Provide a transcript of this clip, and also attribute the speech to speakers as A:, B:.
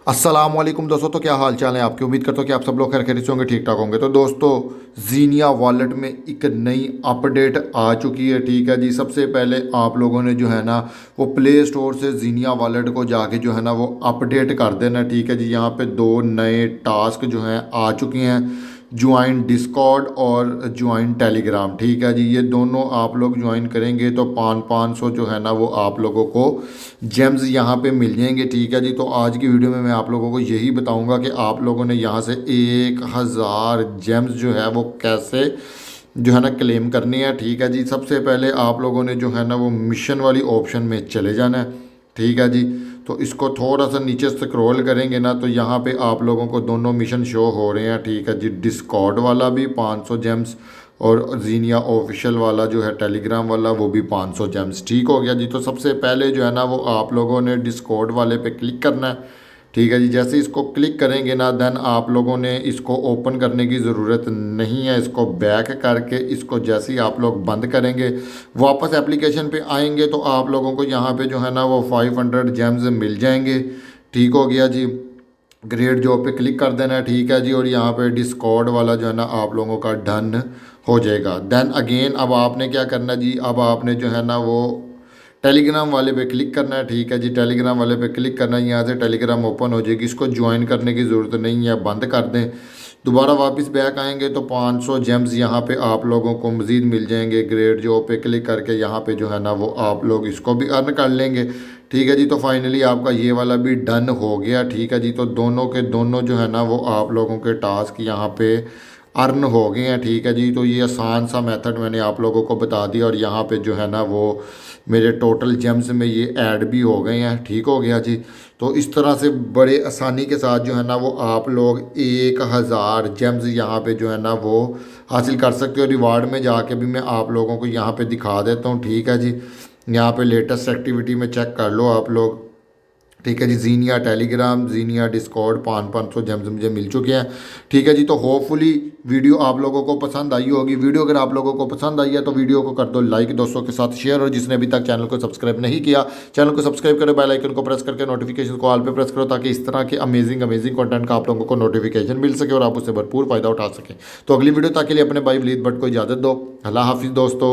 A: अस्सलामुअलैकुम दोस्तों, तो क्या हाल चाल है आपकी। उम्मीद करता हूँ कि आप सब लोग खैर खैरियत से होंगे, ठीक ठाक होंगे। तो दोस्तों, जीनिया वॉलेट में एक नई अपडेट आ चुकी है। ठीक है जी, सबसे पहले आप लोगों ने जो है ना वो प्ले स्टोर से जीनिया वॉलेट को जाके जो है ना वो अपडेट कर देना। ठीक है जी, यहाँ पे दो नए टास्क जो हैं आ चुके हैं, ज्वाइन डिस्कॉर्ड और ज्वाइन टेलीग्राम। ठीक है जी, ये दोनों आप लोग ज्वाइन करेंगे तो 500 जो है ना वो आप लोगों को जेम्स यहाँ पे मिल जाएंगे। ठीक है जी, तो आज की वीडियो में मैं आप लोगों को यही बताऊंगा कि आप लोगों ने यहाँ से 1000 जेम्स जो है वो कैसे जो है ना क्लेम करनी है। ठीक है जी, सबसे पहले आप लोगों ने जो है ना वो मिशन वाली ऑप्शन में चले जाना है। ठीक है जी, तो इसको थोड़ा सा नीचे स्क्रॉल करेंगे ना तो यहाँ पे आप लोगों को दोनों मिशन शो हो रहे हैं। ठीक है जी, डिस्कॉर्ड वाला भी 500 जेम्स और जीनिया ऑफिशियल वाला जो है टेलीग्राम वाला वो भी 500 जेम्स। ठीक हो गया जी, तो सबसे पहले जो है ना वो आप लोगों ने डिस्कॉर्ड वाले पे क्लिक करना है। ठीक है जी, जैसे इसको क्लिक करेंगे ना देन आप लोगों ने इसको ओपन करने की ज़रूरत नहीं है। इसको बैक करके इसको जैसे ही आप लोग बंद करेंगे, वापस एप्लीकेशन पे आएंगे तो आप लोगों को यहाँ पे जो है ना वो 500 जेम्स मिल जाएंगे। ठीक हो गया जी, ग्रेट जॉब पे क्लिक कर देना है। ठीक है जी, और यहाँ पे डिस्कॉर्ड वाला जो है ना आप लोगों का डन हो जाएगा। देन अगेन अब आपने क्या करना जी, अब आपने जो है ना वो टेलीग्राम वाले पे क्लिक करना है। ठीक है जी, टेलीग्राम वाले पे क्लिक करना है, यहाँ से टेलीग्राम ओपन हो जाएगी। इसको ज्वाइन करने की ज़रूरत नहीं है, बंद कर दें। दोबारा वापस बैक आएंगे तो 500 जेम्स यहाँ पे आप लोगों को मज़ीद मिल जाएंगे। ग्रेट जॉब पे क्लिक करके यहाँ पे जो है ना वो आप लोग इसको भी अर्न कर लेंगे। ठीक है जी, तो फाइनली आपका ये वाला भी डन हो गया। ठीक है जी, तो दोनों के दोनों जो है ना वो आप लोगों के टास्क यहाँ पे अर्न हो गए हैं। ठीक है जी, तो ये आसान सा मेथड मैंने आप लोगों को बता दिया और यहाँ पे जो है ना वो मेरे टोटल जेम्स में ये ऐड भी हो गए हैं। ठीक हो गया जी, तो इस तरह से बड़े आसानी के साथ जो है ना वो आप लोग 1000 जेम्स यहाँ पे जो है ना वो हासिल कर सकते हो। रिवार्ड में जाके भी मैं आप लोगों को यहाँ पे दिखा देता हूँ। ठीक है जी, यहाँ पे लेटेस्ट एक्टिविटी में चेक कर लो आप लोग। ठीक है जी, जीनिया टेलीग्राम, जीनिया डिस्कॉर्ड, 500 जेम्स मुझे मिल चुके हैं। ठीक है जी, तो होपफुली वीडियो आप लोगों को पसंद आई होगी। वीडियो अगर आप लोगों को पसंद आई है तो वीडियो को कर दो लाइक, दोस्तों के साथ शेयर, और जिसने अभी तक चैनल को सब्सक्राइब नहीं किया चैनल को सब्सक्राइब करो, बेल आइकन को प्रेस करके नोटिफिकेशन को ऑल पे प्रेस करो ताकि इस तरह के अमेजिंग कंटेंट का आप लोगों को नोटिफिकेशन मिल सके और आप उससे भरपूर फ़ायदा उठा सकें। तो अगली वीडियो तक के लिए अपने भाई वलीद भट्ट को इजाज़त दो। अल्लाह हाफिज़ दोस्तों।